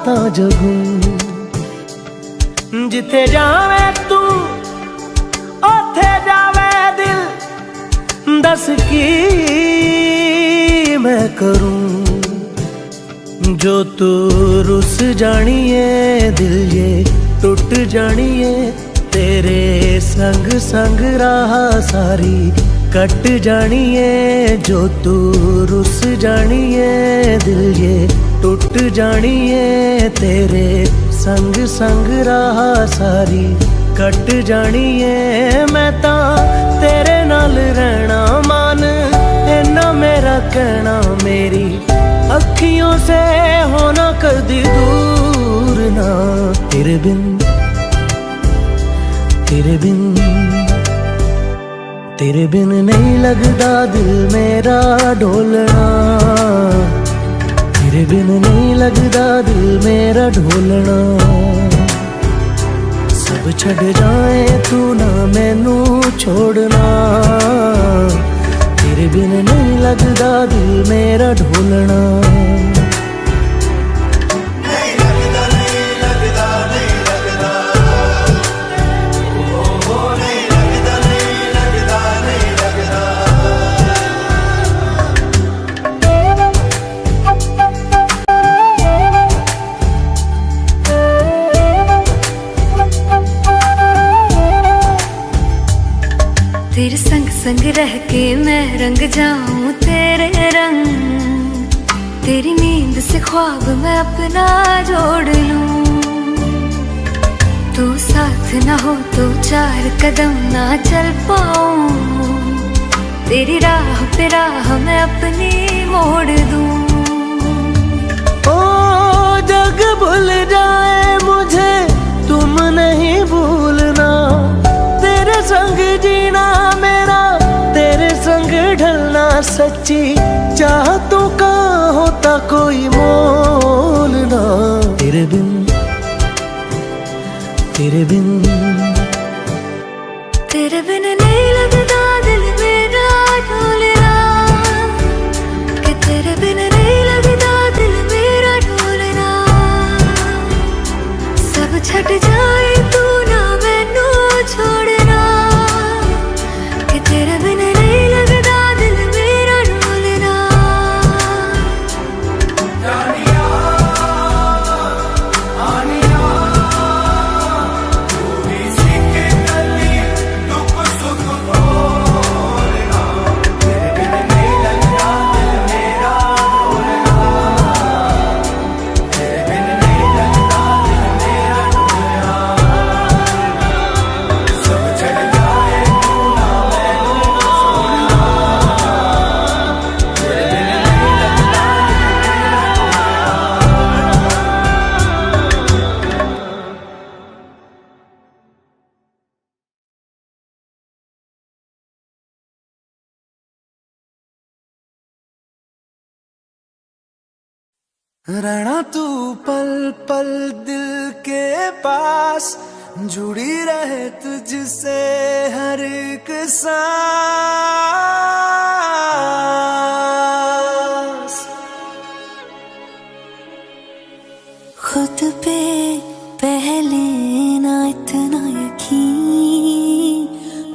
तां जगूं जिथे जावे तू ओथे जावे दिल दस की मैं करूं जो तू रुस जानिए दिल ये टूट जानिए तेरे संग संग राह सारी कट जानिए जो तू रुस जानिए दिल ये टूट जानिए तेरे संग संग राह सारी कट जानिए मैं तां तेरे नाल रहना मान इन्ना मेरा कहना मेरी अखियों से होना कदी दूर ना तेरे बिन नहीं लगदा दिल मेरा ढोलना तेरे बिन नहीं लगदा दिल मेरा ढोलना सब छड़ जाए तू ना मैनू छोड़ना तेरे बिन नहीं लगदा दिल मेरा ढोलना तेरे संग संग रह के मैं रंग जाऊं तेरे रंग तेरी नींद से ख्वाब मैं अपना जोड़ लूं तू साथ ना हो तो चार कदम ना चल पाऊं तेरी राह पे राह मैं अपनी मोड़ दूं ओ जग भूल जाए मुझे तुम नहीं भूलना तेरे संग जीना मेरा तेरे संग ढलना सच्ची चाहतों का होता कोई मोल ना तेरे बिन नहीं लगदा दिल मेरा ढोलना कि तेरे बिन नहीं लगदा दिल मेरा ढोलना सब छट जाए तू ना मैनू छोड़ना कि तेरे बिन नहीं लगदा दिल मेरा ढोलना जानिया आनिया तू भी सीखे गली दुख सुख बोलना तेरे बिन नहीं लगदा दिल मेरा ढोलना तेरे बिन नहीं लगदा दिल मेरा ढोलना सब छड़ जाए तू ना मैनू छोड़ना तेरे बिन नहीं लगदा रहना तू पल पल दिल के पास जुड़ी रहे तुझसे हर एक सांस खुद पे पहले ना इतना यकीन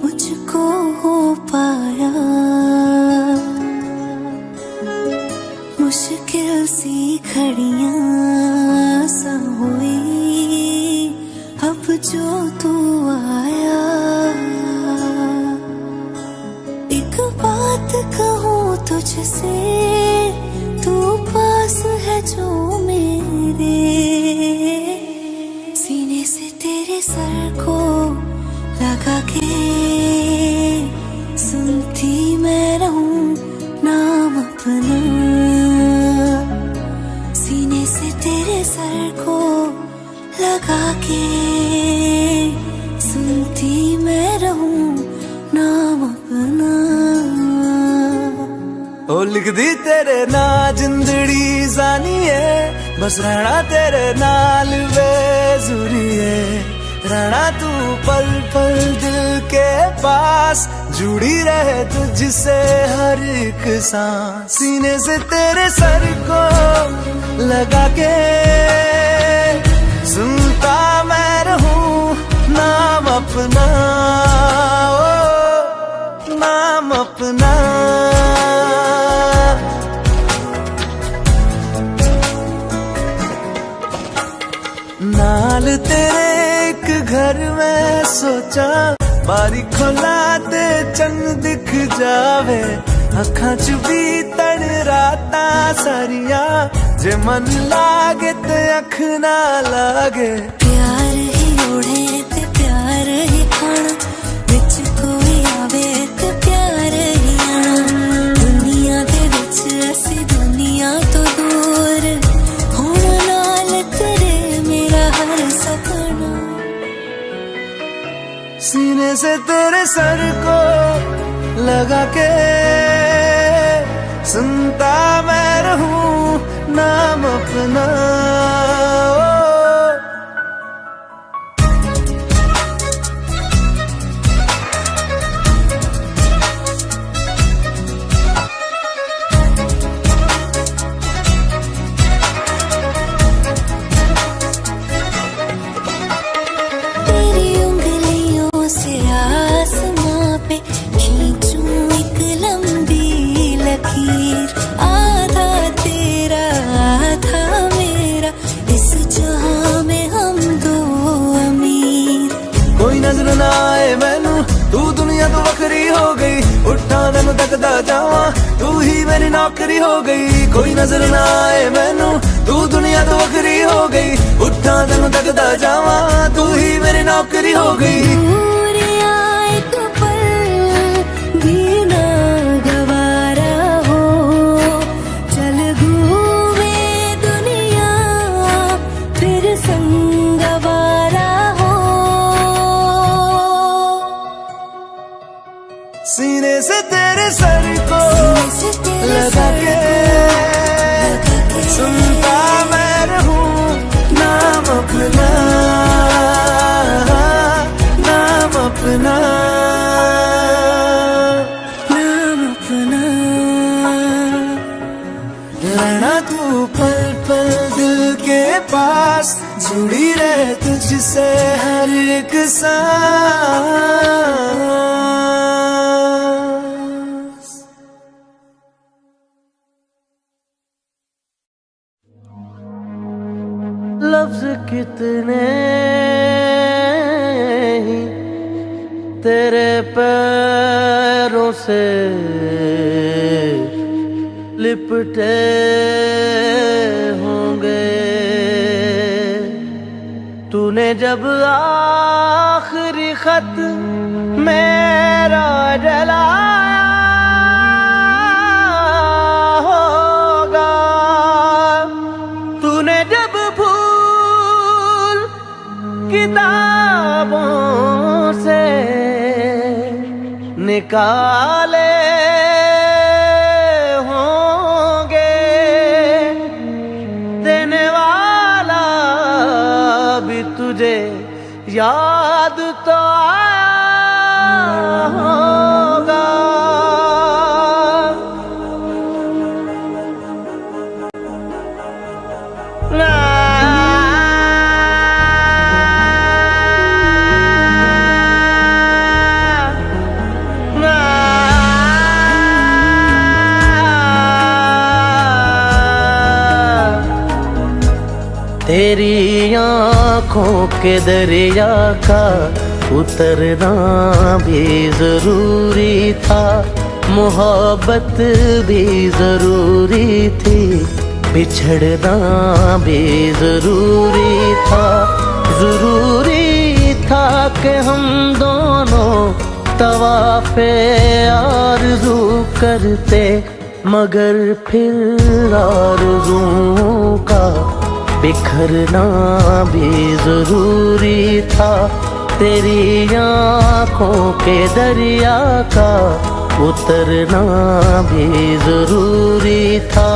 मुझको हो पाया मुश्किल सी घड़ियां सा हुई अब जो तू आया एक बात कहूँ तुझसे तू पास है जो मेरे सीने से तेरे सर को लगा के सुनती मैं रहूं नाम अपना सीने से तेरे सर को लगा के सुनती मैं रहूं नाम अपना ओ लिख दी तेरे ना जिंदड़ी जानी है बस रहना तेरे नाल बेजुरी है रहना तू पल पल दिल के पास जुड़ी रहे तुझसे हर एक सांस सीने से तेरे सर को लगा के अपना। नाल तेरे एक घर में सोचा, बारी खोला ते चंद दिख जावे, अखां च भी तन राता सारिया, जे मन लागे ते अख ना लागे। प्यार ही ओढ़े ते प्यार ही खाना, विच कोई आवे ते प्यार ही आना। दुनिया दे विच असी दुनिया तो दूर, होना नाल तेरे मेरा हर सपना। सीने से तेरे सर को लगा के सुनता मैं रहूं नाम अपना। तेरी उंगलियों से आसमां पे खींचूं एक लंबी लकीर, आधा तेरा आधा मेरा, इस जहां में हम दो अमीर। कोई नजर ना आए मैनू, तू दुनिया तो वखरी हो गई, उठा तेनू तकदा जावां, तू ही मेरी नौकरी हो गई। कोई नजर ना आए मैनू, तू दुनिया तो वखरी हो गई, उठा तेनू तकदा जावां, तू ही मेरी नौकरी हो गई। दूर आए तो पल भी ना गवारा हो, चल घूमे दुनिया फिर संग आवारा हो। सीने से तेरे सर को लगा के सुनता मैं रहूं नाम अपना, नाम अपना, नाम अपना। रहना तू पल पल दिल के पास, जुड़ी रहे तुझसे हर एक सांस। लफ्ज कितने ही तेरे पैरों से लिपटे होंगे, तूने जब आखिरी खत मेरा जलाया होगा, तूने जब फूल किताबों से निकाले होंगे, देने वाला भी तुझे याद तो आया होगा। तेरी आँखों के दरिया का उतरना भी जरूरी था, मोहब्बत भी जरूरी थी, बिछड़ना भी जरूरी था। जरूरी था कि हम दोनों तवाफ़े आरज़ू करते, मगर फिर आरज़ुओं का बिखरना भी जरूरी था। तेरी आँखों के दरिया का उतरना भी जरूरी था।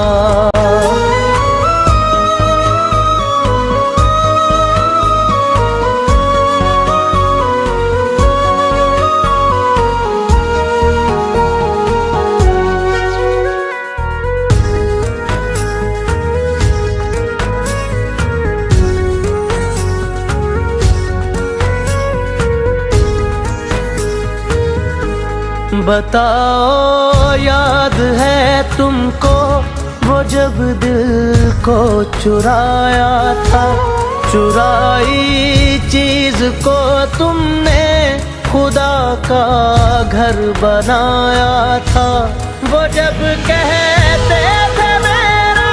बताओ याद है तुमको वो जब दिल को चुराया था, चुराई चीज को तुमने खुदा का घर बनाया था। वो जब कहते थे मेरा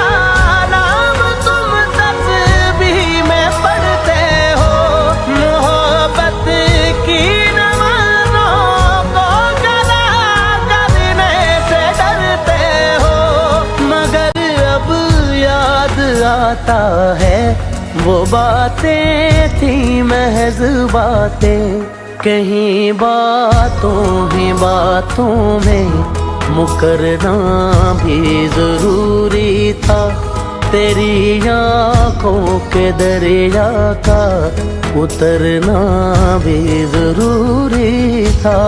नाम तुम तस्बीह में पढ़ते हो, मोहब्बत की नमाज़ों को गला करने से डरते हो। मगर अब याद आता है वो बातें थी महज बातें, कहीं बातों ही बातों में मुकरना भी जरूरी था। तेरी आँखों के दरिया का उतरना भी जरूरी था।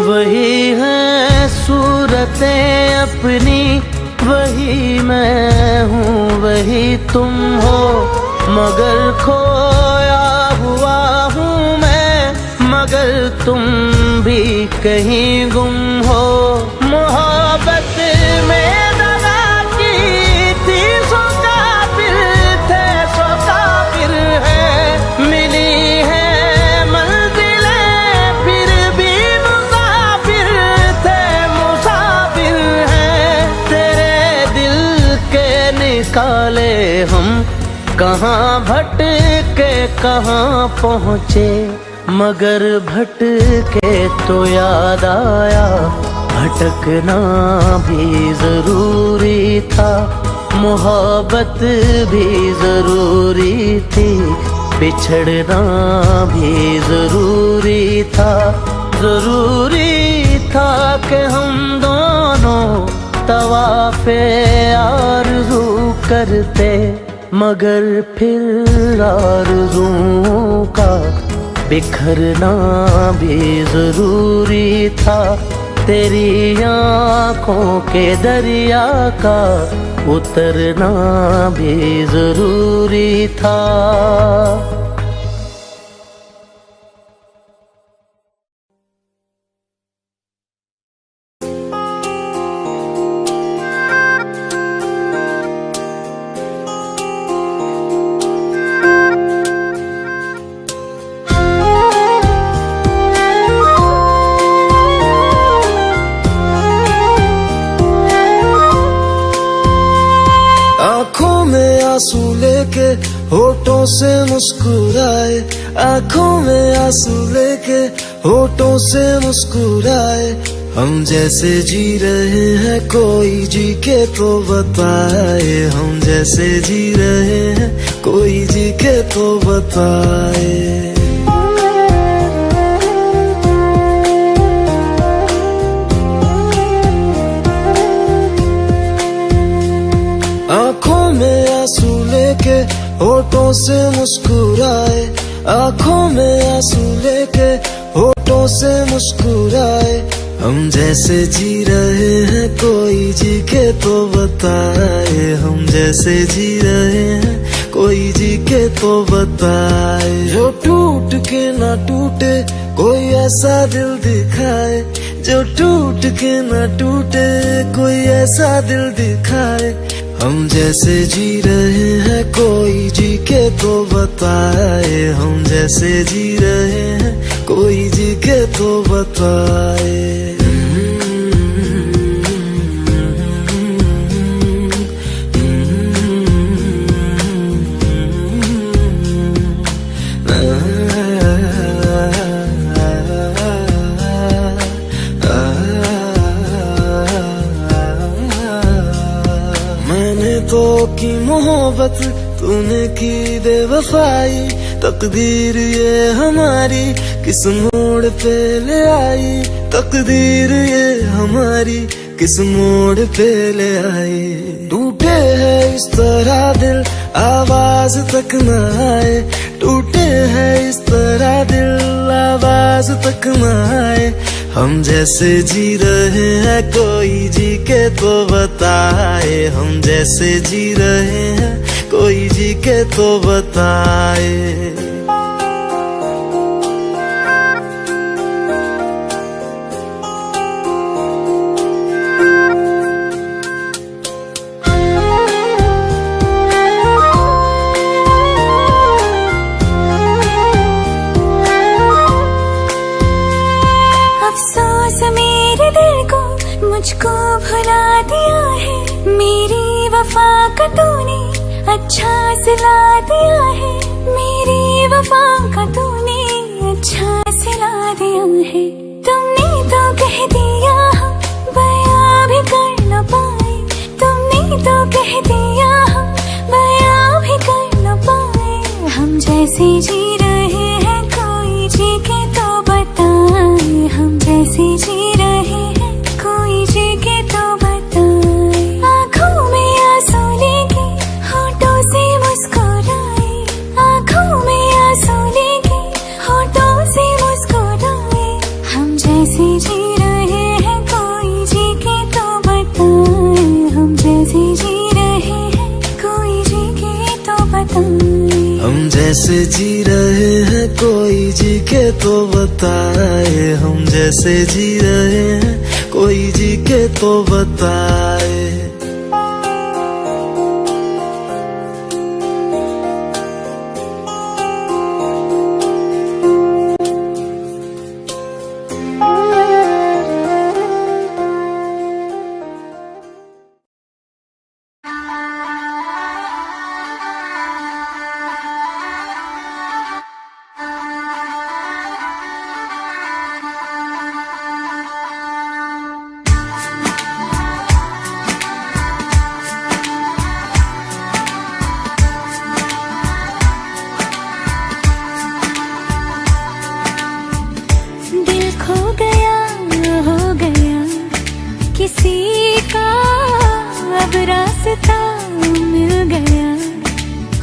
वही है सूरतें अपनी, वही मैं हूँ वही तुम हो, मगर खोया हुआ हूँ मैं, मगर तुम भी कहीं गुम हो। मोहब्बत में दगा की थी सो काफिर थे, सो काफिर है। मिली है मंजिलें फिर भी मुसाफिर थे, मुसाफिर हैं। तेरे दिल के निकाले हम कहाँ भटके कहाँ पहुँचे, मगर भटके तो याद आया भटकना भी जरूरी था। मोहब्बत भी जरूरी थी, बिछड़ना भी जरूरी था। जरूरी था कि हम दोनों तवाफ़े आरज़ू करते, मगर फिर आरज़ुओं का बिखरना भी जरूरी था। तेरी आँखों के दरिया का उतरना भी जरूरी था। आँखों में आंसू लेके होठों से मुस्कुराए, आँखों में आंसू लेके होठों से मुस्कुराए। हम जैसे जी रहे हैं कोई जी के तो बताए, हम जैसे जी रहे हैं कोई जी के तो बताए। आँखों में आंसू लेके होठों से मुस्कुराए, आँखों में आंसू लेके होठों से मुस्कुराए। हम जैसे जी रहे हैं कोई जी के तो बताए, हम जैसे जी रहे हैं कोई जी के तो बताए। जो टूट के ना टूटे कोई ऐसा दिल दिखाए, जो टूट के ना टूटे कोई ऐसा दिल दिखाए। हम जैसे जी रहे हैं कोई जी के तो बताए, हम जैसे जी रहे हैं कोई जी के तो बताए। रातों की मोहब्बत तूने की बेवफाई, तकदीर ये हमारी किस मोड़ पे ले आई, तकदीर ये हमारी किस मोड़ पे ले आई। टूटे है इस तरह दिल आवाज तक न आए, टूटे है इस तरह दिल आवाज तक न आए। हम जैसे जी रहे हैं कोई जी के तो बताए, हम जैसे जी रहे हैं कोई जी के तो बताए। मुझको भुला दिया है, मेरी वफा का तूने अच्छा सिला दिया है, मेरी वफा का तूने अच्छा सिला दिया है। तुमने तो कह दिया हम बयां भी कर न पाए, तुमने तो कह दिया हम बयां भी कर न पाए। हम जैसे जी रहे हैं कोई जी के तो बताए, हम जैसे जी रहे हैं कोई जी के तो बताए। आँखों में आंसू लेके होठों से मुस्कुराए, आँखों में आंसू लेके होठों से मुस्कुराए। हम जैसे जी रहे हैं कोई जी के तो बताए, हम जैसे जी रहे हैं कोई जी के तो बताए। हम जैसे जी रहे हैं कोई जी के तो बताए, हम जैसे जी रहे हैं कोई जी के तो बताए। किसी का अब रास्ता मिल गया,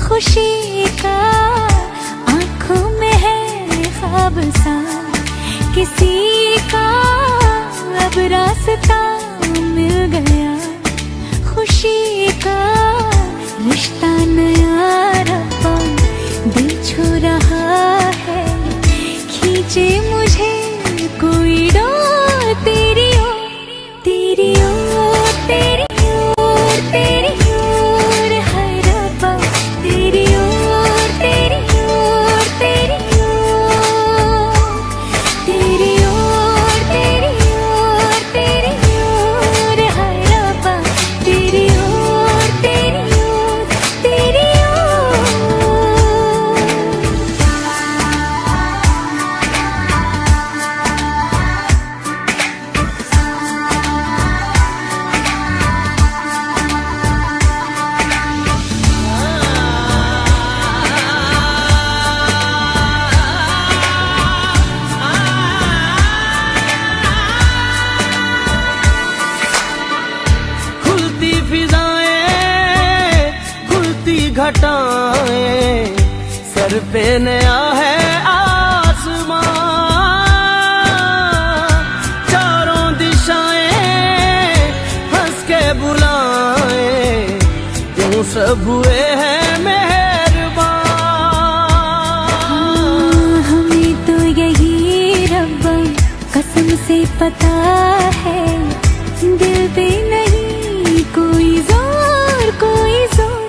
खुशी का आँखों में है ख्वाब सा। किसी का अब रास्ता मिल गया, खुशी का रिश्ता नया रब्बा दिल छू रहा है। खींचे मुझे कोई डोर तेरी ओर, तेरी ओर, तेरी ओर, तेरी ओर है रब्बा, तेरी ओर, तेरी ओर, तेरी ओर, तेरी ओर, तेरी ओर, तेरी ओर है रब्बा, तेरी ओर, तेरी ओर, तेरी ओर। खुलती फिजाएं, खुलती घटाएं, सर पे नया है आसमां। चारों दिशाएं हंस के बुलाएं, क्यों सब हुए हैं मेहरबान। हमें तो यही रब्बा कसम से पता है, दिल पे नहीं कोई जोर, कोई जोर।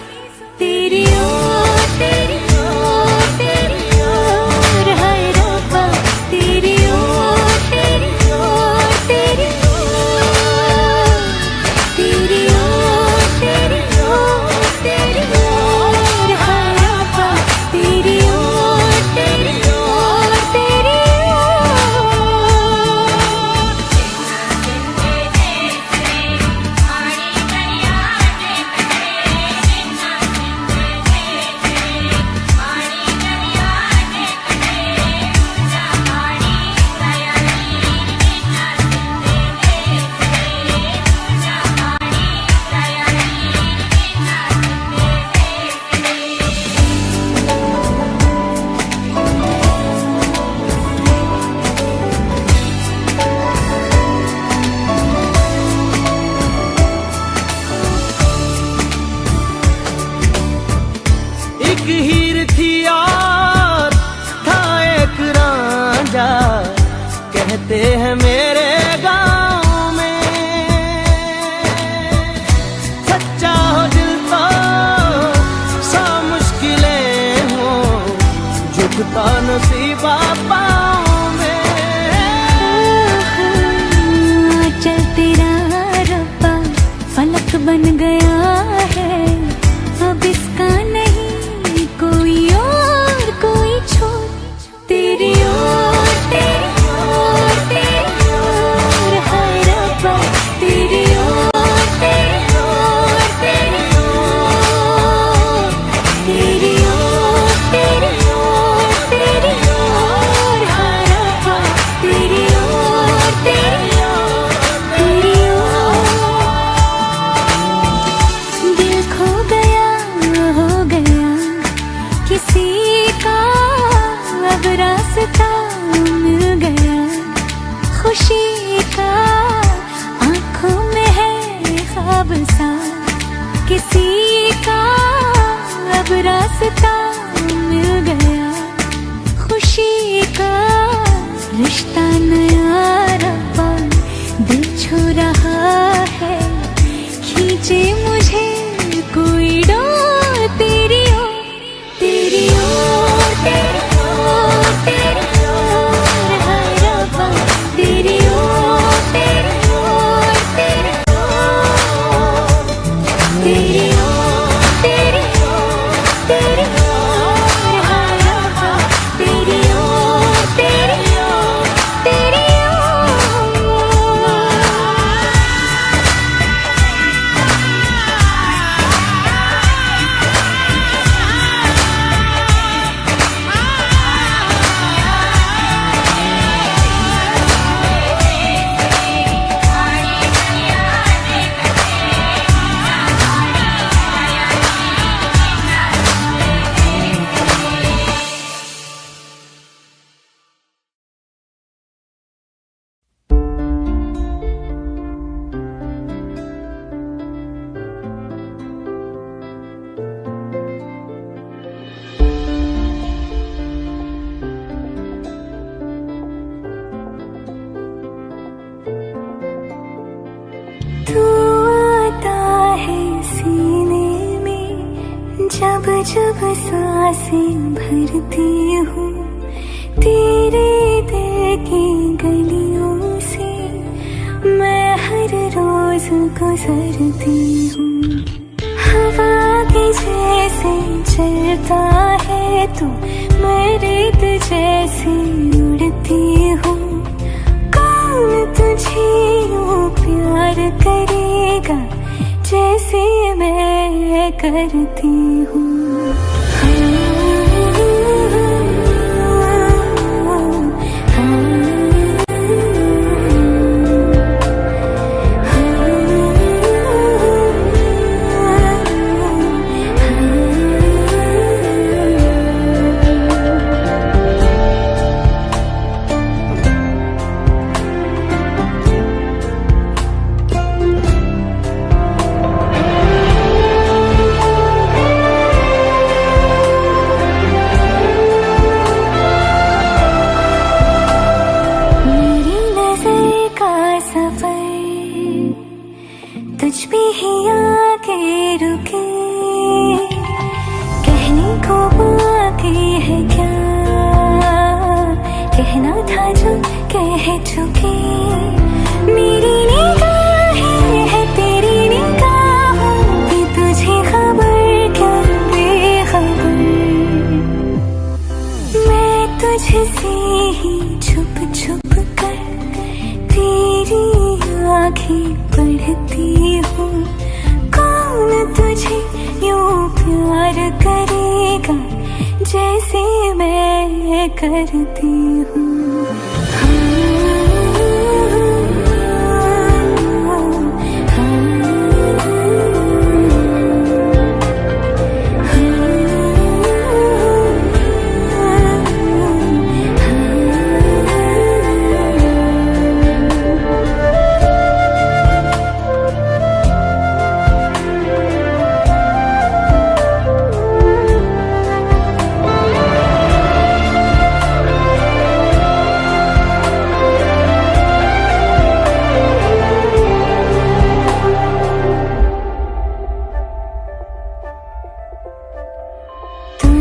तेरी ओर, तेरी ओर, तेरी ओर है रब्बा, तेरी ओर, तेरी ओर, तेरी ओर, तेरी ओर, तेरी ओर, तेरी ओर है रब्बा, तेरी ओर, तेरी ओर, तेरी ओर। बन गया है, अब इसका नहीं कोई और कोई छोर। तेरी ओर तेरी ओर तेरी ओर हाय रब्बा, तेरी ओर तेरी ओर तेरी ओर, तेरी ओर तेरी ओर तेरी ओर हाय रब्बा, तेरी ओर तेरी ओर तेरी ओर। दिल खो गया हो गया किसी का, अब रास्ता मिल गया खुशी का। आंखों में है ख्वाब सा किसी का, अब रास्ता मिल गया खुशी का। रिश्ता नया रब्बा दिल छू रहा है, खींचे मुझे कोई डोर। तेरी ओर तेरी ओर तेरी ओर तेरी ओर हाय रब्बा, तेरी ओर तेरी ओर तेरी ओर, तेरी ओर तेरी ओर तेरी ओर हाय रब्बा, तेरी ओर तेरी ओर तेरी ओर। तू आता है सीने में जब जब सांसें भरती हूँ, तेरे दिल की गलियों से मैं हर रोज गुजरती हूँ। हवा के जैसे चलता है तू, मैं रेत जैसे उड़ती हूँ। कौन तुझे यूं प्यार करेगा जैसे मैं करती हूँ। तुझ पे ही आके रुके, कहने को बाकी है क्या, कहना था जो कह चुके। मेरी निगाहें है तेरी निगाहों की, तुझे खबर क्या बेखबर। मैं तुझसे ही छुप छुप कर तेरी आँखें पढ़ती हूँ। कौन तुझे यूं प्यार करेगा जैसे मैं करती हूँ।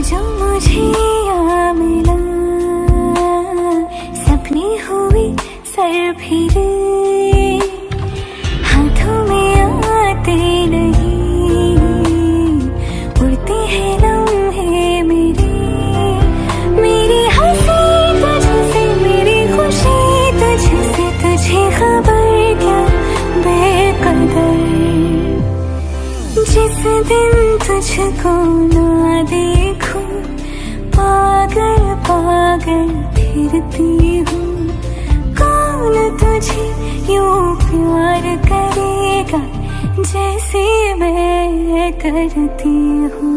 जो मुझे यहाँ मिला, सपने हुए सर फिरे, हाथों में आते नहीं। तुझको ना देखूं, पागल पागल फिरती हूँ। कौन तुझे यूं प्यार करेगा जैसे मैं करती हूँ।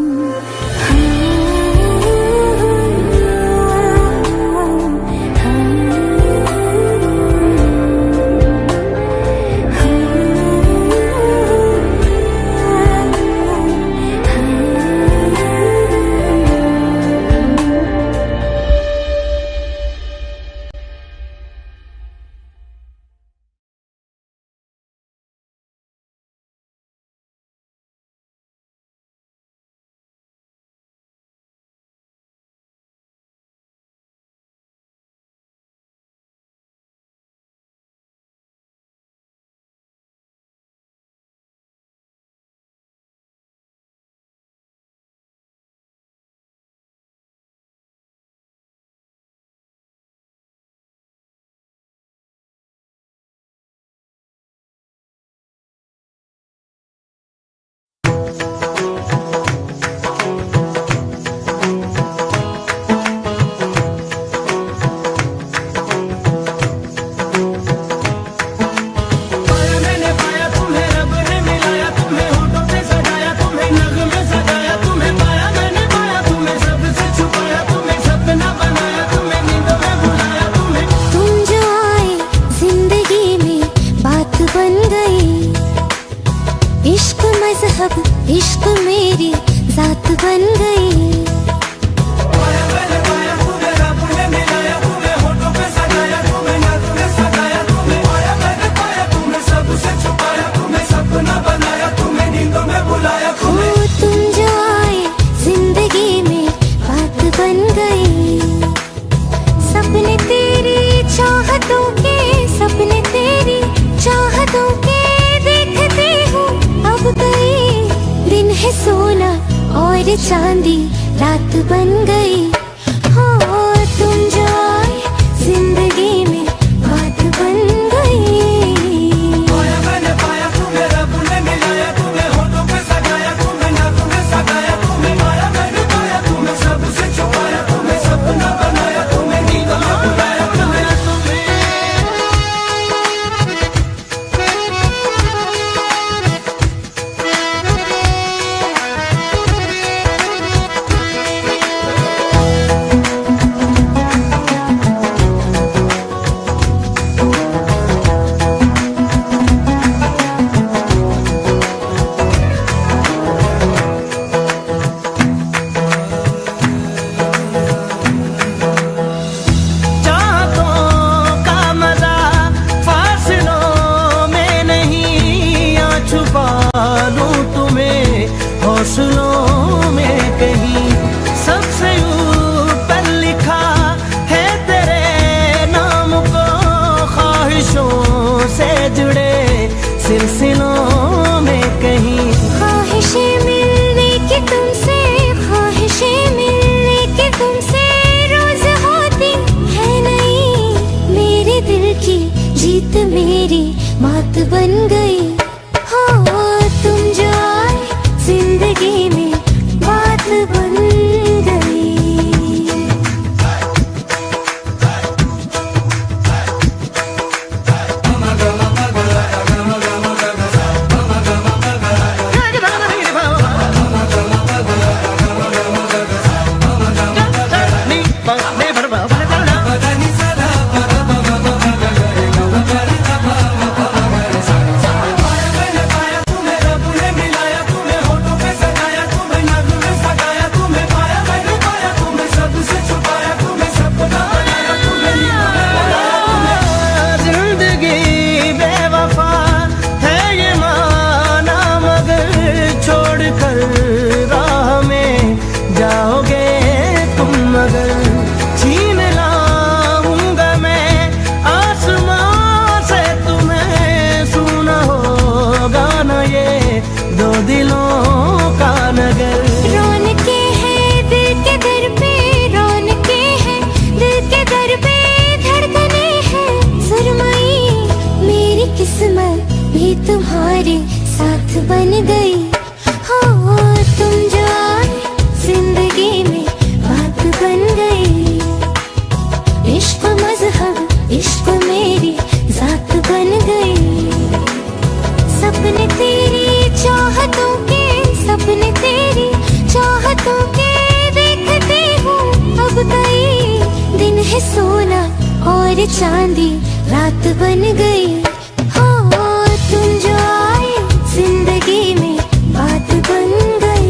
इश्क मेरी जात बन गई। तुम जो आए जिंदगी में बात बन गई। सपने तेरी चाहतों के, सपने तेरी चाहतों के देखती हूँ अब गई। दिन है सोना और चांदी रात बन गई। हो तुम जो आए जिंदगी में बात बन गई। हौसलों में कहीं सबसे ऊपर लिखा है तेरे नाम को। ख्वाहिशों से जुड़े सिलसिलों में कहीं ख्वाहिशें मिलने की तुमसे, ख्वाहिशें मिलने की तुमसे रोज होती है नहीं। मेरे दिल की जीत मेरी मात बन गई। हो तुम जो आए जिंदगी में बात बन गई। तुम्हारे साथ बन गई। हो तुम जो तेरी चाहतों के सपने, तेरी चाहतों के देखती हूँ। अब कई दिन है सोना और चांदी रात बन गई। हो तुम जो आए जिंदगी में बात बन गई।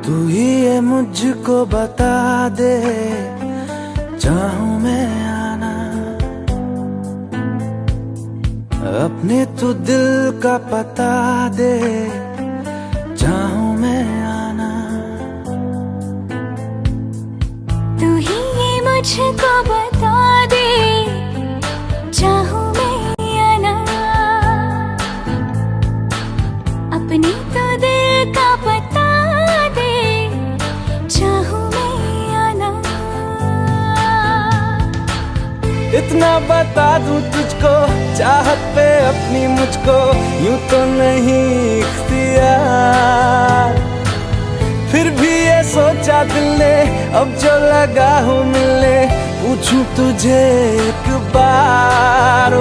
तू ही ये मुझको बता दे, चाहूं मैं आना अपने तू दिल का पता दे, चाहूं मैं आना। तू ही ये मुझको बता दे, चाहूं मैं आना अपनी तो दिल का पता दे, चाहूं मैं आना। इतना बता दूं तुझको, चाहत पे अपनी मुझको यूं तो नहीं इख्तियार। फिर भी ये सोचा दिल ने, अब जो लगा हूँ मिलने, पूछूं तुझे एक बार। ओ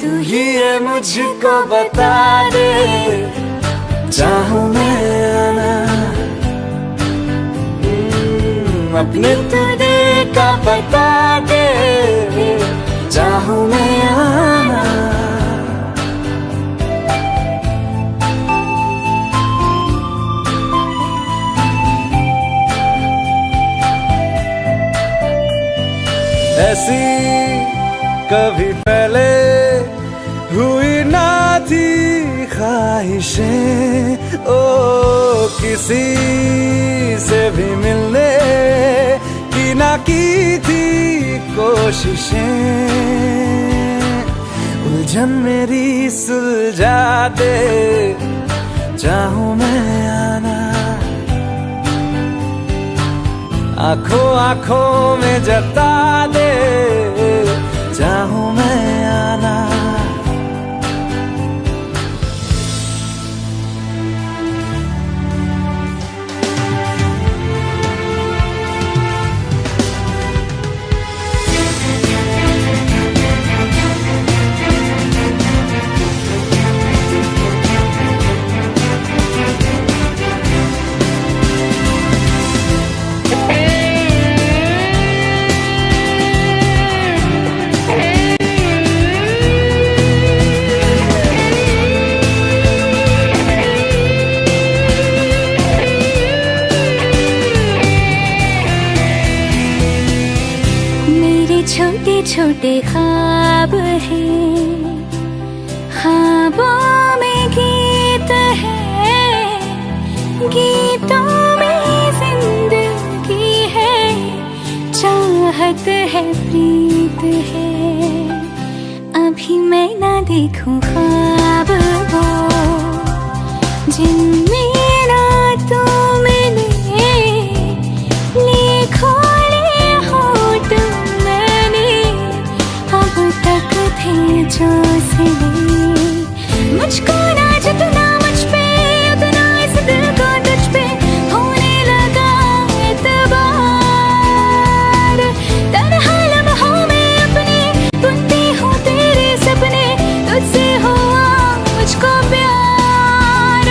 तू ही ये मुझको बता दे, चाहूं मैं आना अपने तो दिल का बता दे, चाहूं मैं आना। ऐसी कभी पहले हुई ना थी ख्वाहिशें, ओ किसी से भी मिलने की ना की थी कोशिशें। उलझन मेरी सुलझा दे, चाहूं मैं आना आंखों आंखों में जता दे, चाहूं मैं आना। छोटे छोटे ख्वाब हैं, ख्वाबों में गीत है, गीतों में जिंदगी है, चाहत है, प्रीत है। अभी मैं ना देखूं ख्वाब वो जिनमें ना तू मिले, लिखो जो सिले। मुझको ना जितना मुझ पे, उतना इस दिल को तुझ पे होने लगा एतबार। तन्हा लम्हों में अपने बुनती हूँ तेरे सपने, तुझसे हुआ मुझको प्यार।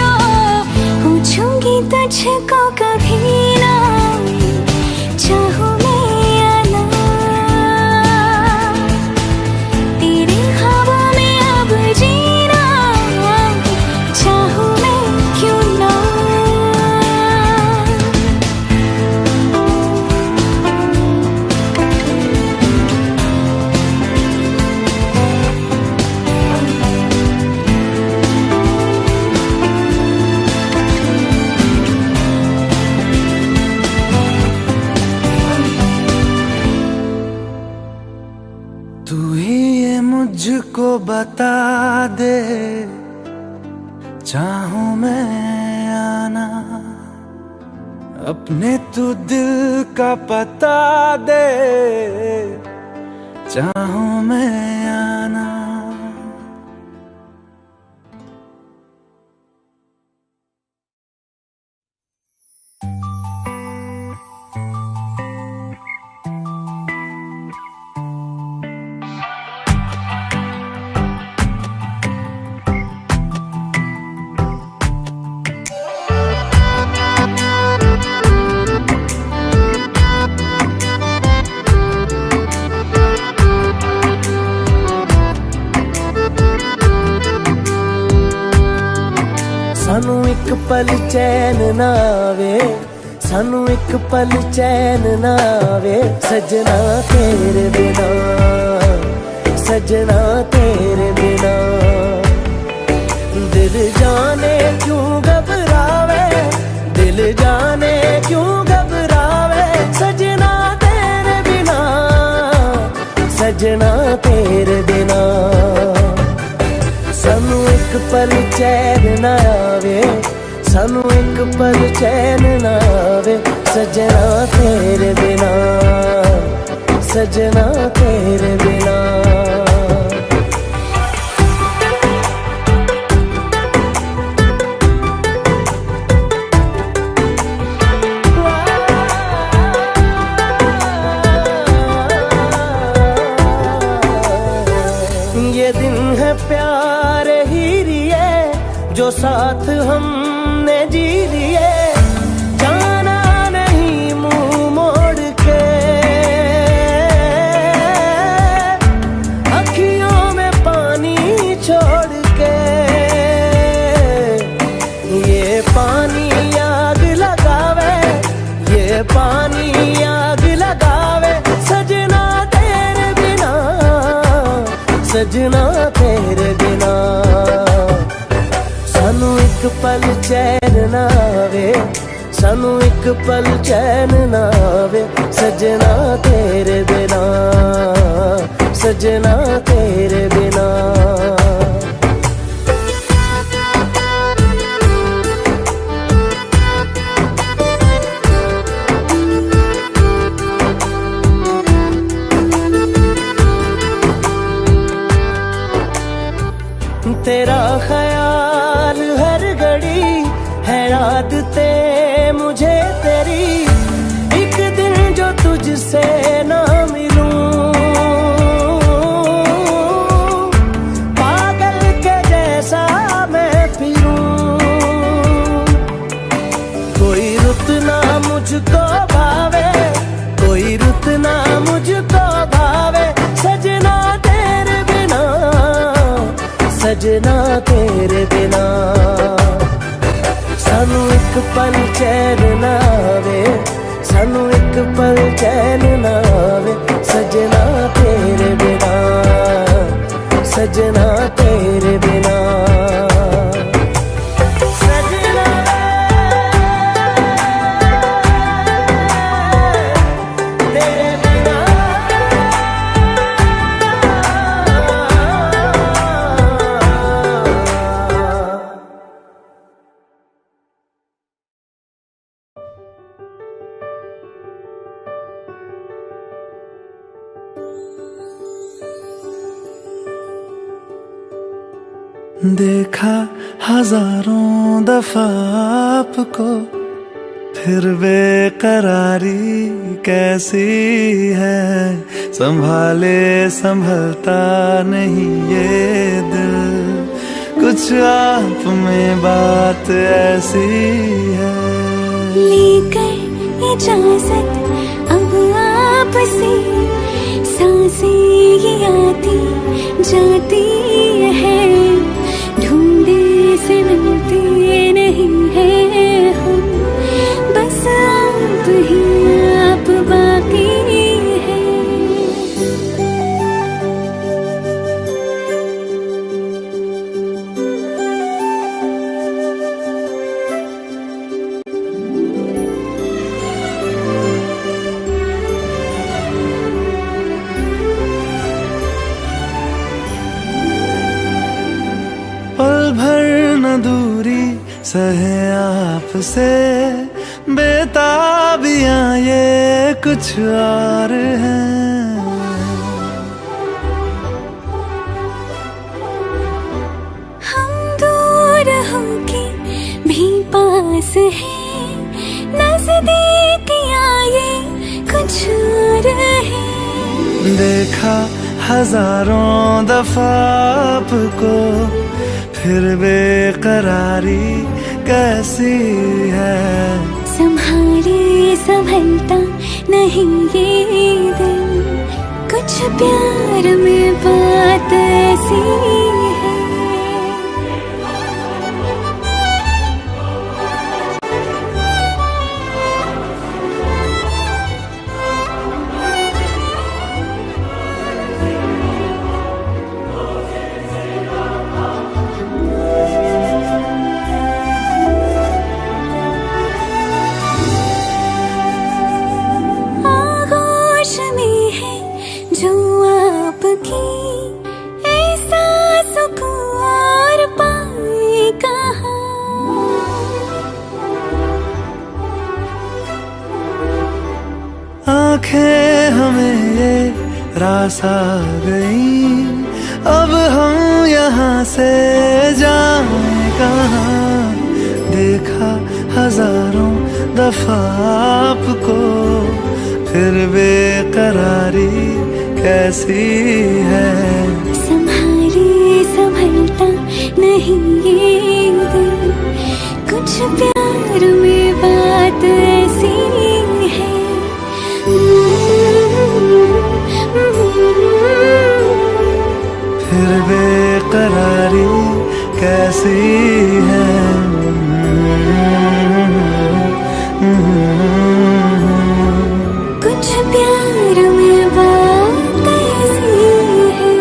पूछूंगी तुझको कभी ना मुझको बता दे, चाहूं मैं आना, अपने तू दिल का पता दे, चाहूं मैं आना। सानू एक पल चैन ना आवे, सानू एक पल चैन ना आवे, सजना तेरे बिना, सजना तेरे बिना। दिल जाने क्यों घबरावे, दिल जाने क्यों घबरावे, सजना तेरे बिना, सजना तेरे बिना। सानू एक पल चैन ना आवे, सानू एक पल चैन ना आवे, सजना तेरे बिना, सजना तेरे बिना। ये दिन है प्यार ही रिए, जो साथ हमने जी लिए, जाना नहीं मुंह मोड़ के, अखियों में पानी छोड़ के। ये पानी आग लगावे, ये पानी आग लगावे, सजना तेरे बिना, सजना तेरे बिना। सानू एक पल चैन ना आवे, सानू एक पल चैन ना आवे, सजना तेरे बिना, सजना तेरे बिना। तेरा ख्याल हर घड़ी है, आदतें मुझे तेरी, एक दिन जो तुझसे ना मिलूं, पागल के जैसा मैं फिरूं। कोई रुत ना मुझको भावे, कोई रुत ना मुझको भावे, सजना तेरे बिना, सजना तेरे बिना। सानू एक पल चैन ना आवे, सानू एक पल चैन ना आवे, सजना तेरे बिना, सजना तेरे बिना। देखा हजारों दफा आपको, फिर बेकरारी कैसी है, संभाले संभलता नहीं ये दिल, कुछ आप में बात ऐसी है। लेकर इजाजत अब आपसे, सांसें ये आती जाती है, ढूंढे से मिलते नहीं है हम, बस आप ही आप बाकी है। सहे आपसे बेताबियां ये कुछ और हैं। हम दूर होके भी पास हैं, नजदीकियां ये कुछ और हैं। देखा हजारों दफा आपको, फिर बेकरारी कैसी है। संभाले संभलता नहीं ये दिल, कुछ प्यार में बात ऐसी है। आंखें हमें ये रास आ गई, अब हम यहाँ से जाएं कहाँ। देखा हजारों दफा आपको, फिर बेकरारी कैसी है। संभाले संभलता नहीं ये दिल, कुछ प्यार में बात ऐसी है। फिर बेकरारी कैसी है। कुछ प्यार में बात ऐसी है।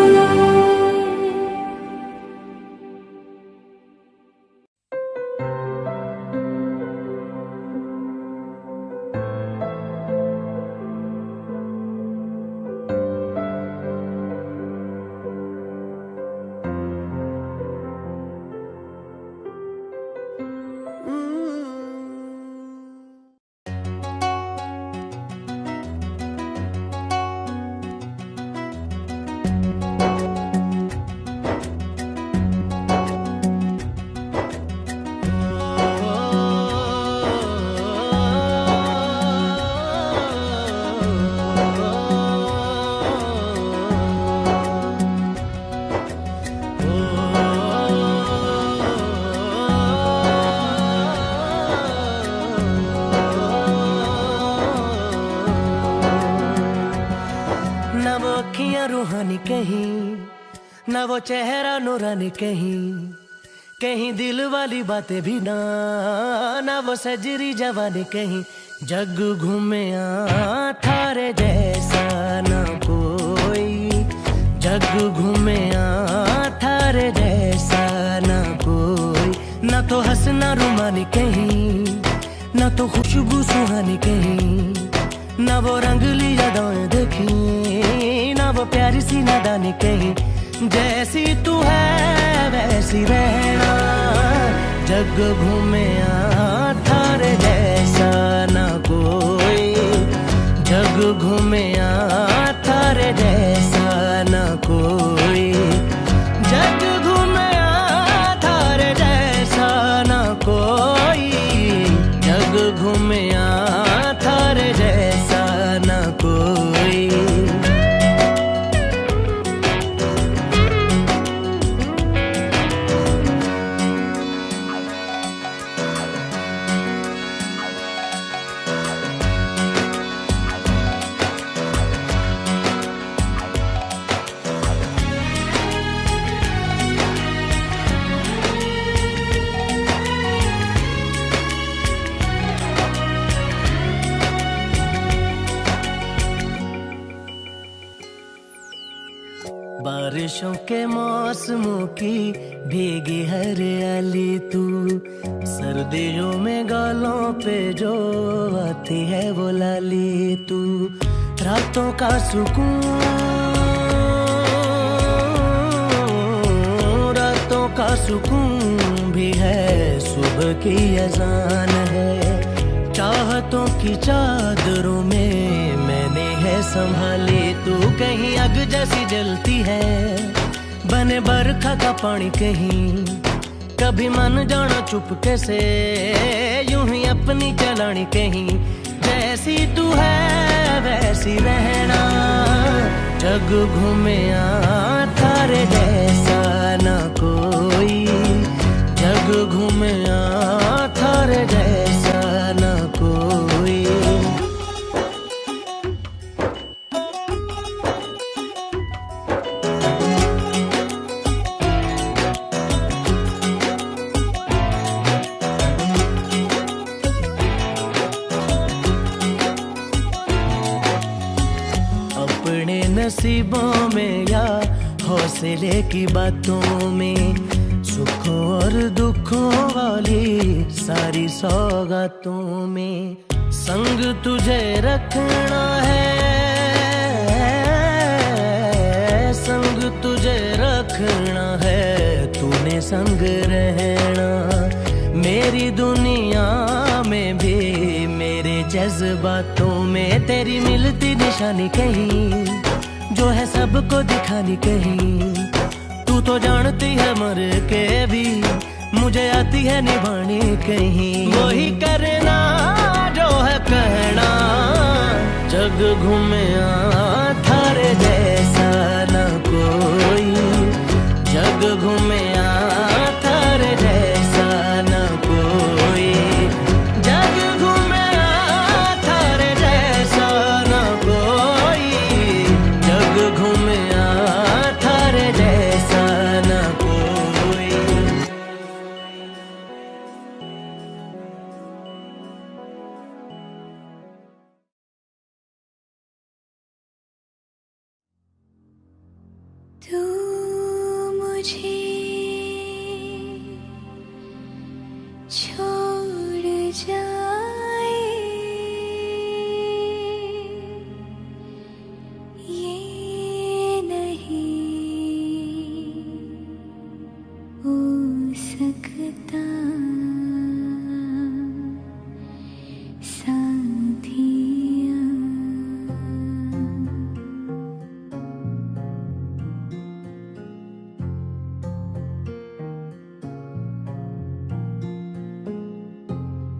रूहानी कहीं, ना वो चेहरा नूरानी कहीं, कहीं दिल वाली बातें भी ना, ना वो सजरी जवानी कहीं। जग घूमे थारे जैसा ना कोई, जग घूमे थारे जैसा ना कोई। ना तो हंसना रुमानी कहीं, ना तो खुशबू सुहानी कहीं, ना वो रंगली यादें देखी, ना वो प्यारी सी नादानी कहीं। जैसी तू है वैसी रहना, जग घूमे थारे जैसा ना कोई, जग घूमे थारे जैसा ना कोई, जग घूमे थारे जैसा ना कोई, जग घूमे थारे जैसा ना कोई। बारिशों के मौसमों की भीगी हरियाली तू, सर्दियों में गालों पे जो आती है वो लाली तू। रातों का सुकून, रातों का सुकून भी है सुबह की अजान है। चाहतों की चादरों में मैंने है संभाली, तू कहीं आग जैसी जलती है, बने बरखा का पानी कहीं। कभी मन जाना चुपके से, यूं ही अपनी चलानी कहीं। जैसी तू है वैसी रहना, जग घूमे थारे जैसा ना कोई, जग घूमे थारे जैसा ना कोई। अपने नसीबों में या हौसले की बातों में, सुखों और दुखों वाली सारी सौगातों में संग तुझे रखना है, संग तुझे रखना है, तूने संग रहना। मेरी दुनिया में भी मेरे जज्बातों में तेरी मिलती निशानी कहीं, जो है सबको दिखानी कहीं। तू तो जानती है मर के भी मुझे आती है निभानी कहीं। वही करना जो है कहना, जग घूमे थारे जैसा ना कोई, जग घूमे थारे जैसा ना कोई, जग घूमे थारे जैसा ना कोई, जग घूमे थारे जैसा ना कोई। तू मुझे छोड़ जाए, ये नहीं हो सकता साथिया।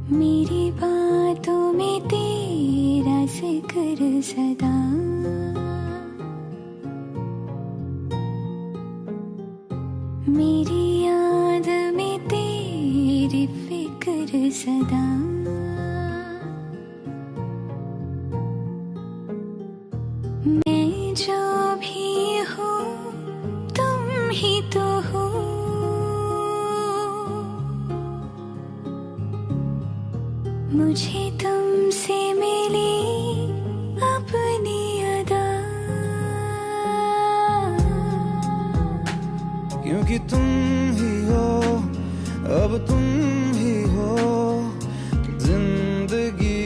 मेरी बातों में तेरा जिक्र सदा, मेरी याद में तेरी फिक्र सदा। मैं जो भी हूँ तुम ही तो हो, मुझे तुमसे मिली अपनी अदा। क्योंकि तुम ही हो, अब तुम ही हो जिंदगी,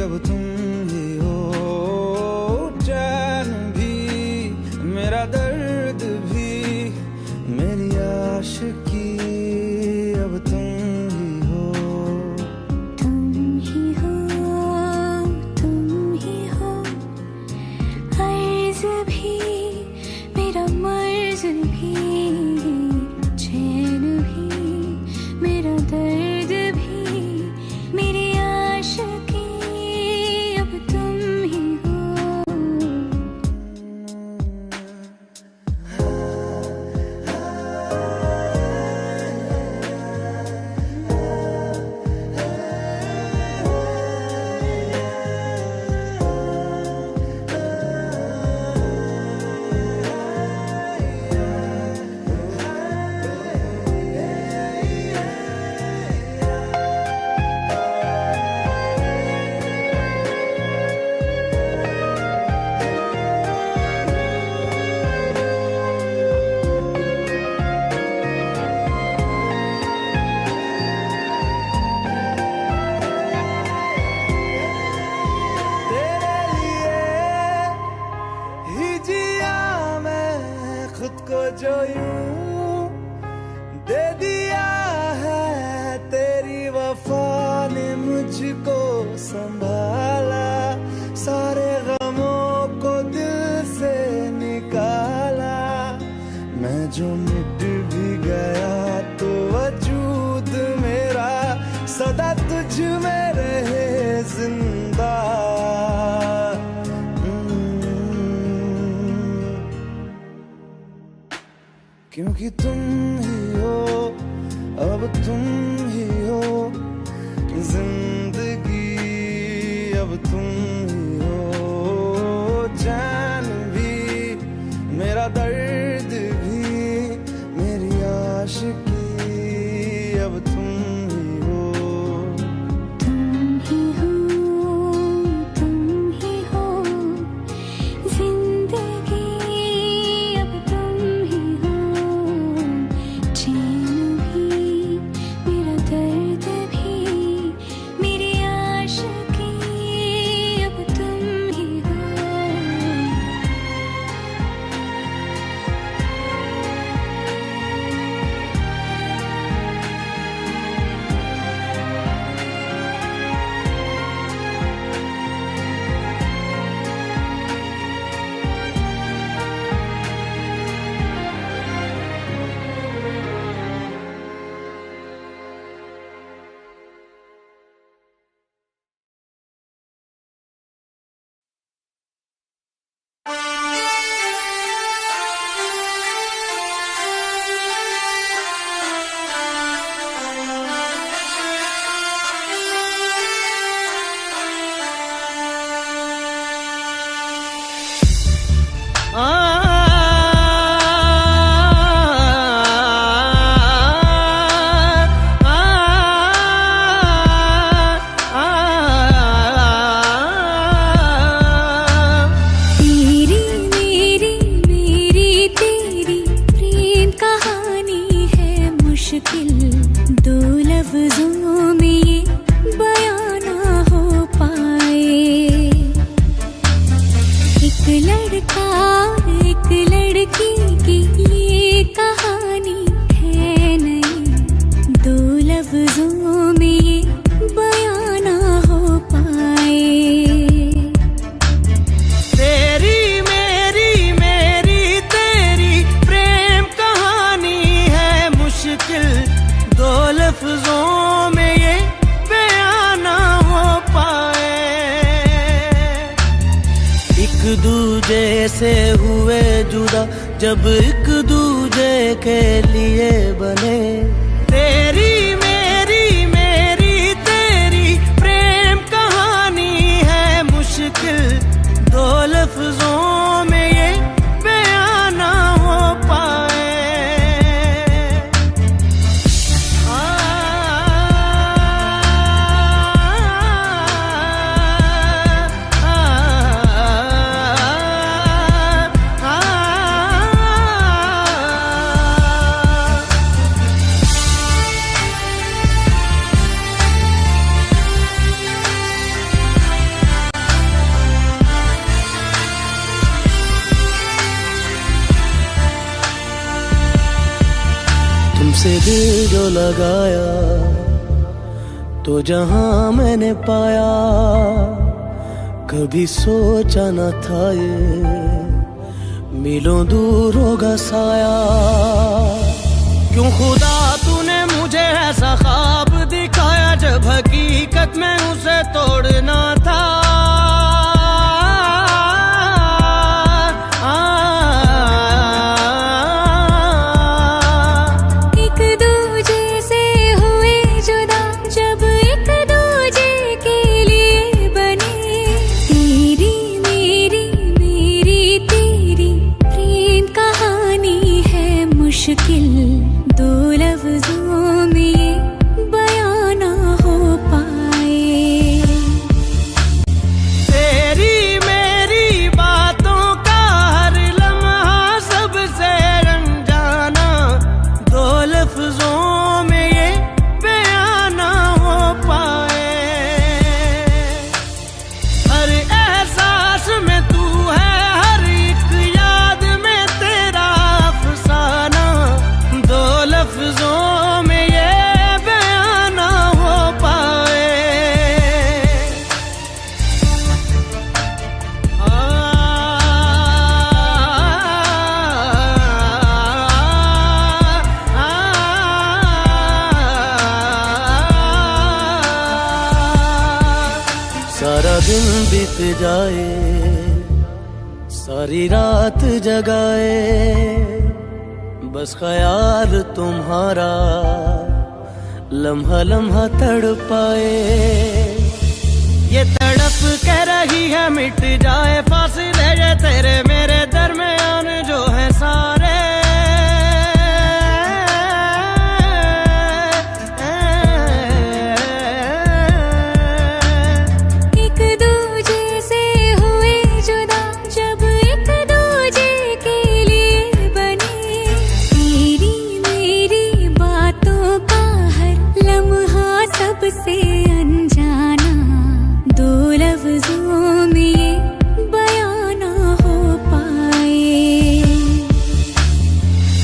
अब तुम ही हो चैन भी, मेरा दर्द भी, मेरी आशिकी, अब तुम ही हो। तुम ही हो, तुम ही हो, अर्ज भी मेरा मर्ज भी, चैन भी मेरा दर्द भी, मेरी आशिकी, अब तुम ही हो। खुद को जो यूं दे दिया है जो मिट भी गया तो वजूद मेरा सदा तुझ में रहे जिंदा। क्योंकि तुम ही हो, अब तुम ही हो जिंदगी, अब तुम ही हो जान भी, मेरा दर्द भी, मेरी आशिकी, अब तुम ही हो। तुम ही हो, तुम ही हो जिंदगी, अब तुम ही हो चैन भी, मेरा दर्द भी, मेरी आशिकी, अब तुम ही हो। दो लफ्जों में ये बयां ना हो पाए। एक लड़का एक लड़की की ये कहानी है नहीं, दो लफ्जों में ये बयां ना हो पाए। तेरी मेरी मेरी तेरी प्रेम कहानी है मुश्किल, दो लफ्जों में ये बयां ना हो पाए। एक दूजे से हुए जुदा जब एक दूजे के लिए बने, तेरी मेरी मेरी तेरी प्रेम कहानी है मुश्किल, दो लफ्जों में ये बयां ना हो पाए। तुमसे दिल जो लगाया तो जहां मैंने पाया, कभी सोचा न था ये मिलों दूर होगा साया। क्यों खुदा तूने मुझे ऐसा ख्वाब दिखाया जब हकीकत में उसे तोड़ना था। मुश्किल दो लफ्जों में ये बयां ना हो पाए। बीत जाए, सारी रात जगाए, बस ख्याल तुम्हारा लम्हा लम्हा तड़पाए। ये तड़प कह रही है मिट जाए फासले ये तेरे मेरे दरमियान जो है सारे। सबसे अनजाना दो लफ्जों में ये बयां ना हो पाए।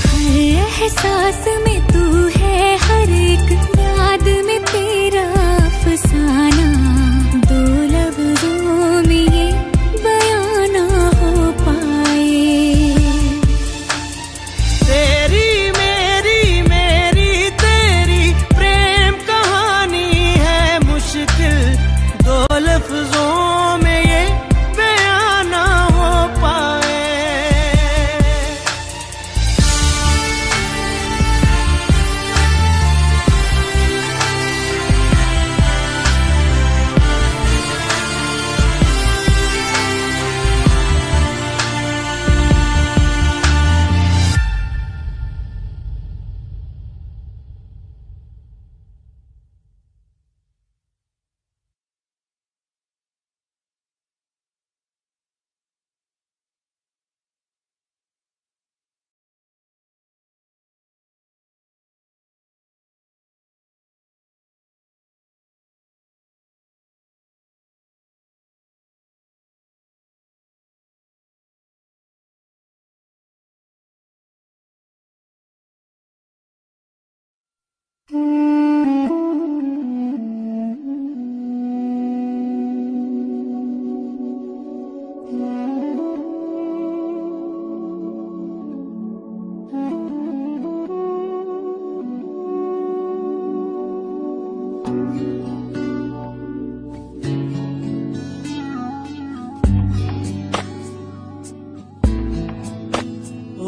हर एहसास में तू है, हर एक याद में तेरा अफसाना, दो लफ्जों में ये बयां ना हो पाए। तेरी मेरी मेरी तेरी प्रेम कहानी है मुश्किल, दो लफ्जों में ये बयां ना हो पाए।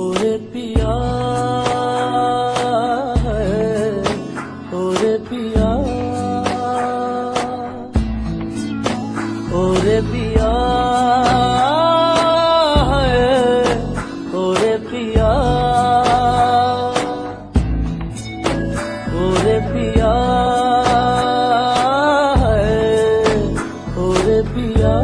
ओरे पिया है, ओरे पिया, ओरे पिया है, ओरे पिया, ओरे पिया है, ओरे पिया।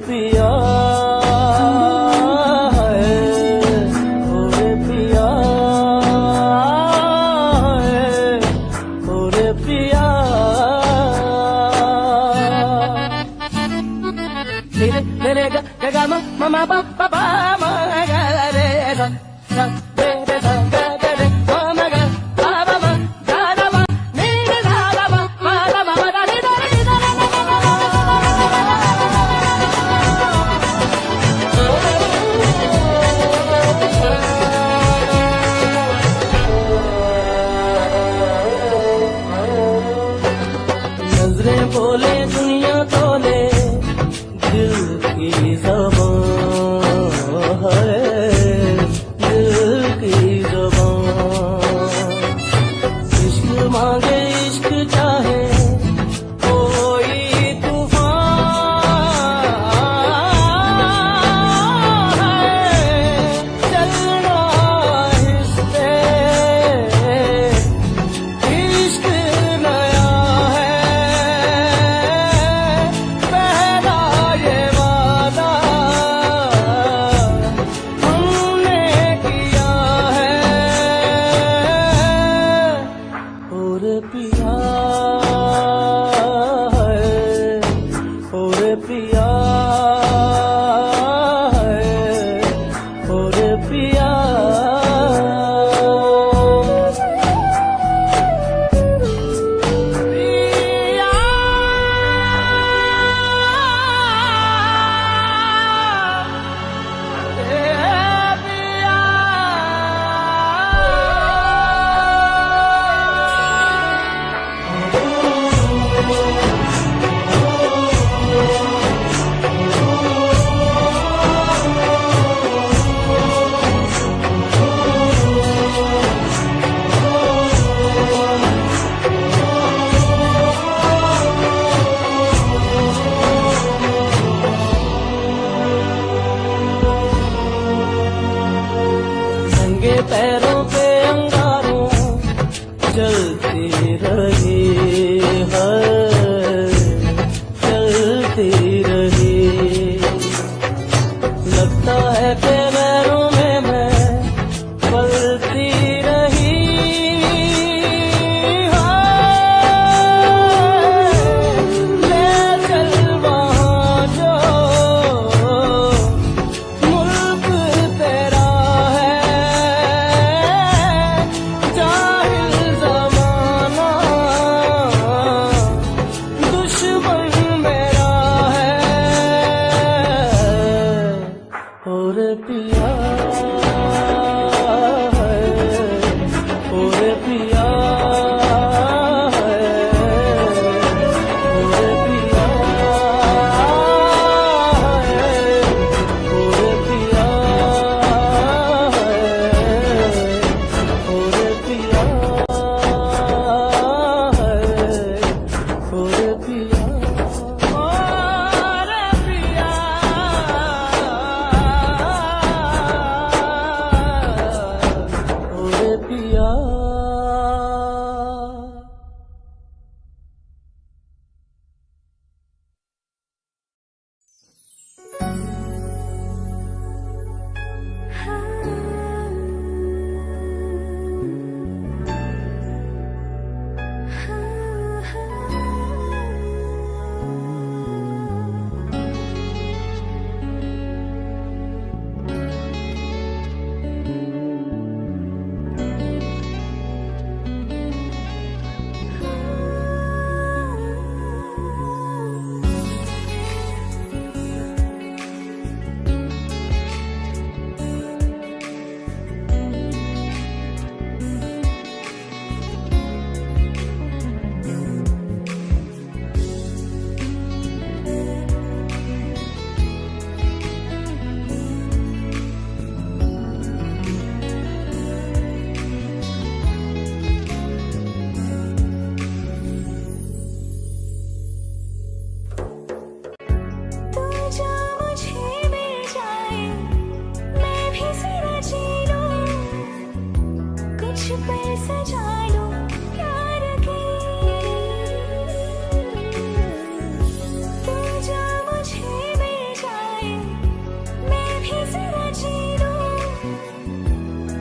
पिया है, ओरे पिया है, ओरे पिया। Re re ga ga ma ma pa pa pa बोले दुनिया तोले दिल की ज़बान है, दिल की ज़बान। इश्क मांगे इश्क चाहे कोई तूफान है, चलना हिस्से इश्क नया है, पहला ये वादा हमने किया है। और पिया है, और पिया है, और पिया। नंगे पैरों पे अंगारों चलते रहे हैं, चलते रहे। लगता है कि पैरों में मैं पलती रही ले चल वहाँ जो मुल्क तेरा है, जाहिल ज़माना दुश्मन मेरा है। और पिया है, और पिया है, और पिया है, और पिया है, और पिया है, और पिया।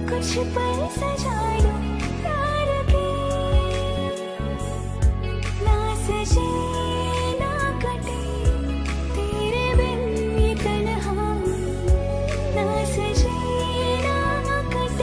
कुछ पल सजा लो प्यार के, ना सजे ना कटे तेरे बिन ये तन्हाई, ना सजे ना कटे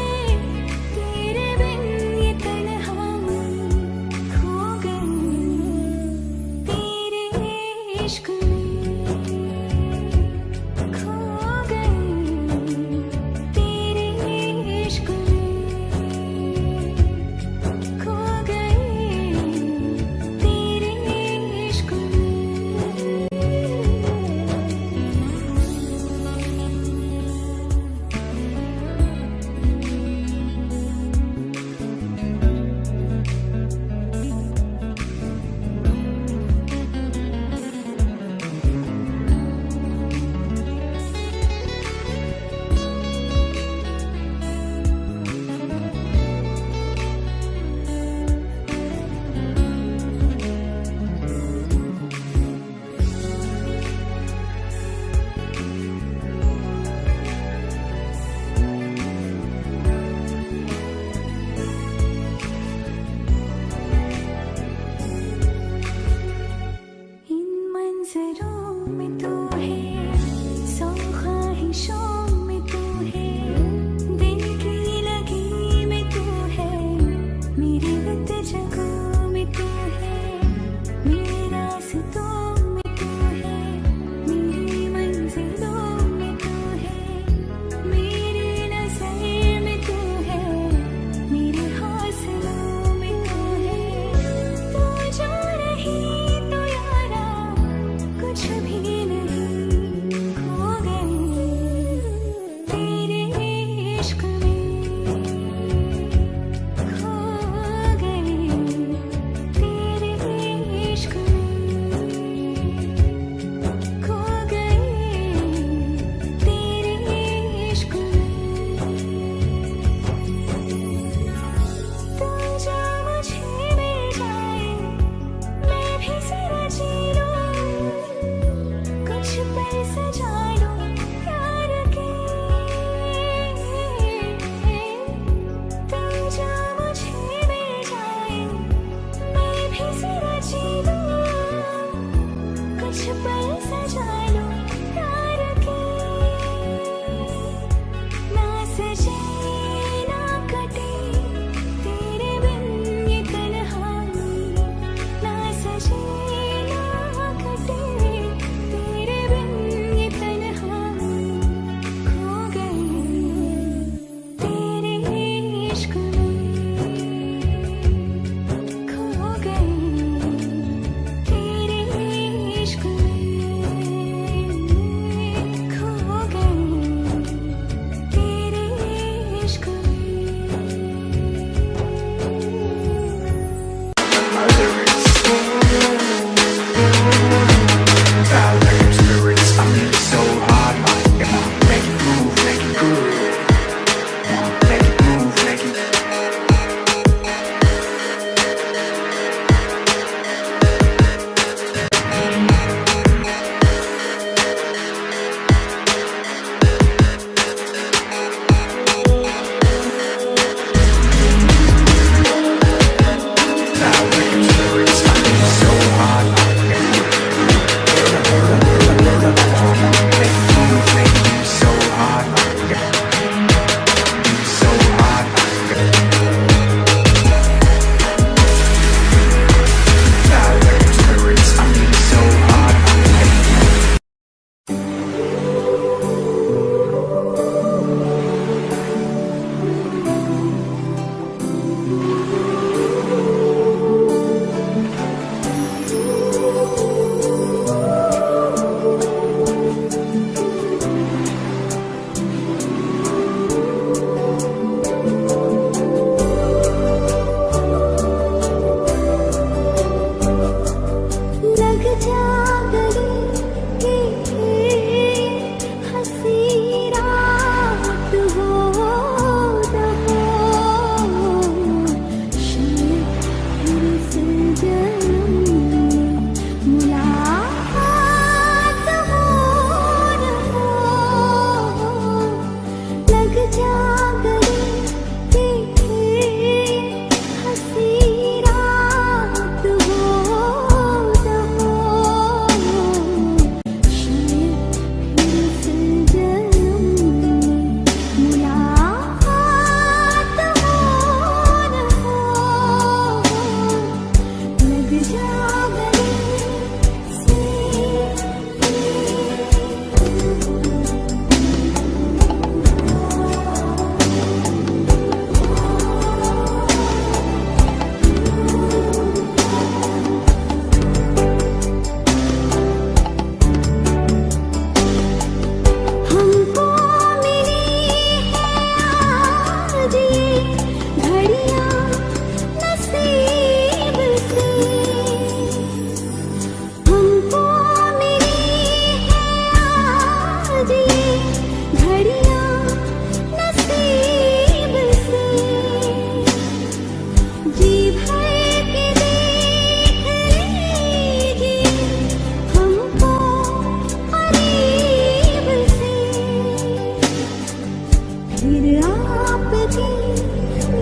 फिर आपके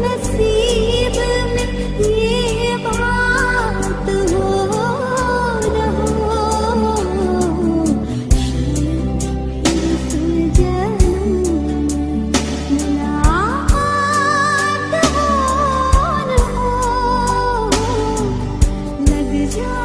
नसीब में ये बात हो न हो, इस जन्म मुलाकात हो न हो, लग जा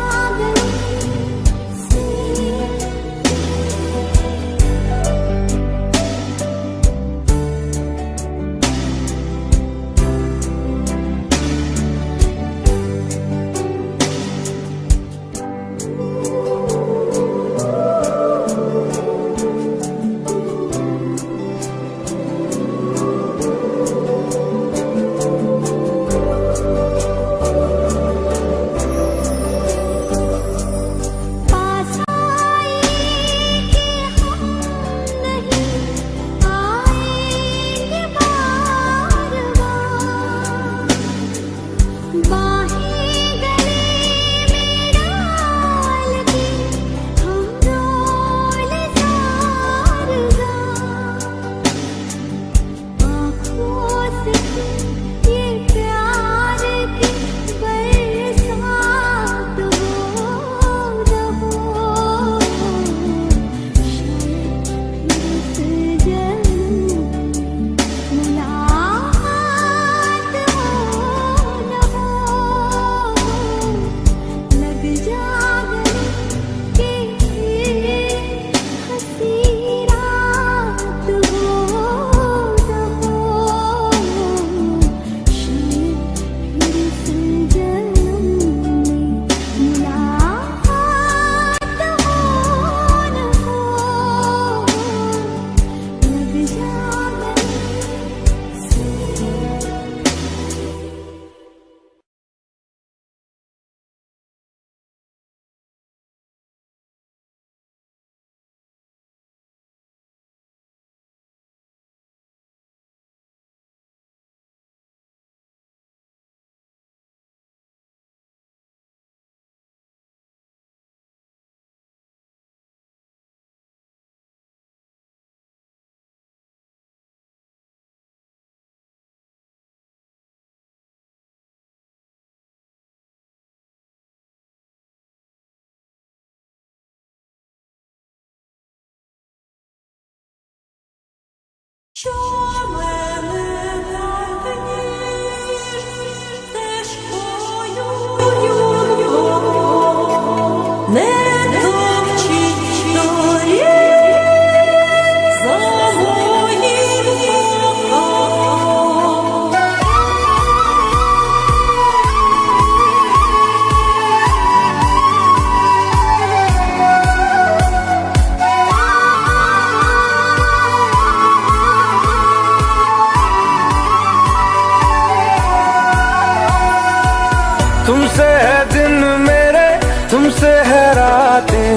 तुमसे है दिन मेरे, तुमसे है रातें,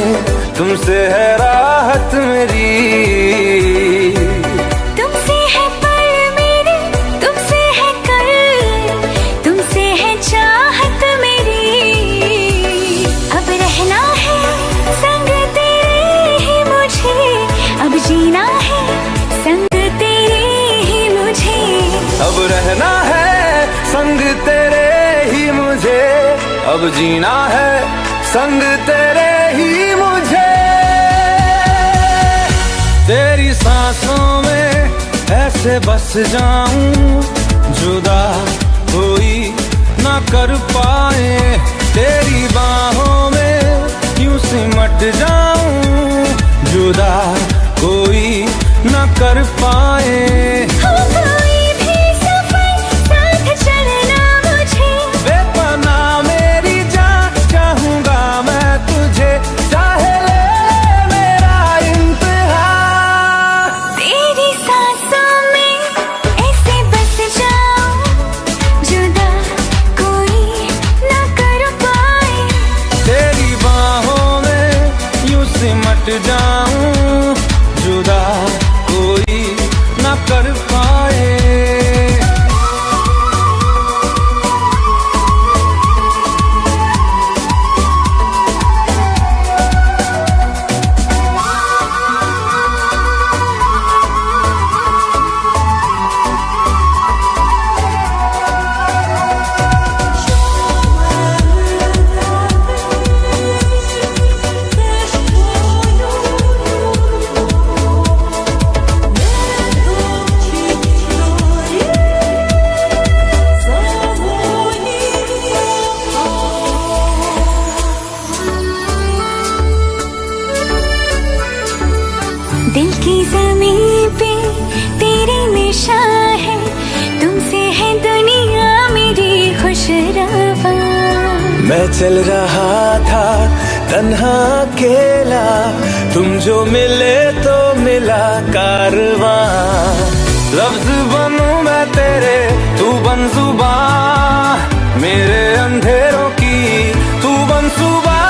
तुमसे है राहत मेरी। तुमसे है पल मेरे, तुमसे है कल, तुमसे है चाहत मेरी। अब रहना है संग तेरे ही मुझे, अब जीना है संग तेरे ही मुझे। अब रहना है संग तेरे ही मुझे, अब जीना है संग तेरे ही मुझे। तेरी सांसों में ऐसे बस जाऊं, जुदा कोई ना कर पाए। तेरी बाहों में यूं सिमट जाऊं, जुदा कोई ना कर पाए। जाऊं जुदा कोई ना कर पाए। मैं चल रहा था तन्हा अकेला, तुम जो मिले तो मिला कारवां। लफ्ज बनूं मैं तेरे, तू बन जुबां, मेरे अंधेरों की तू बन सुबह।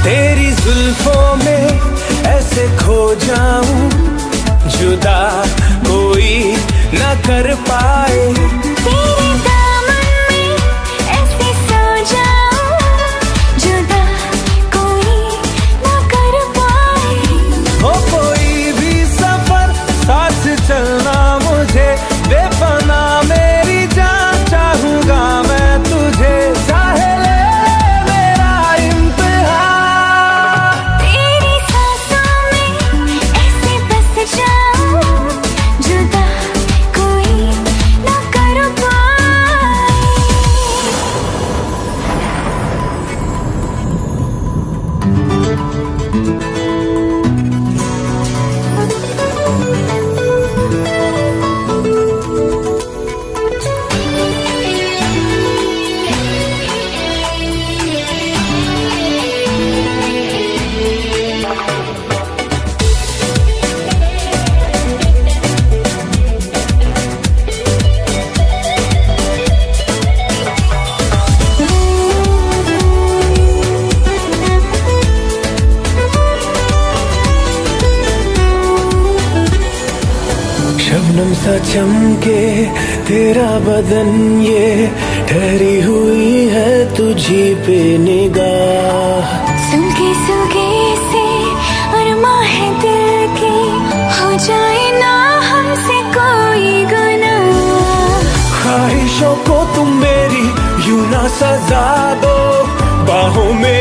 तेरी जुल्फों में ऐसे खो जाऊं, जुदा कोई न कर पाए। तेरे दामन में ऐसे सो जाऊं, जुदा कोई ना कर पाए। हो कोई भी सफर साथ चलना मुझे, बेपना मेरी जान चाहूंगा मैं तुझे, चाहे ले मेरा इम्तिहान। तेरी सांसों में ऐसे बस जाऊं, जुदा कोई ना कर पाए। शबनम सा चमके तेरा बदन, ये ठहरी हुई है तुझी पे निगाह। सुलगे सुलगे से अरमां है दिल की, हो जाए ना हमसे कोई गुनाह। ख्वाहिशों को तुम मेरी यूं ना सजा दो, बाहों में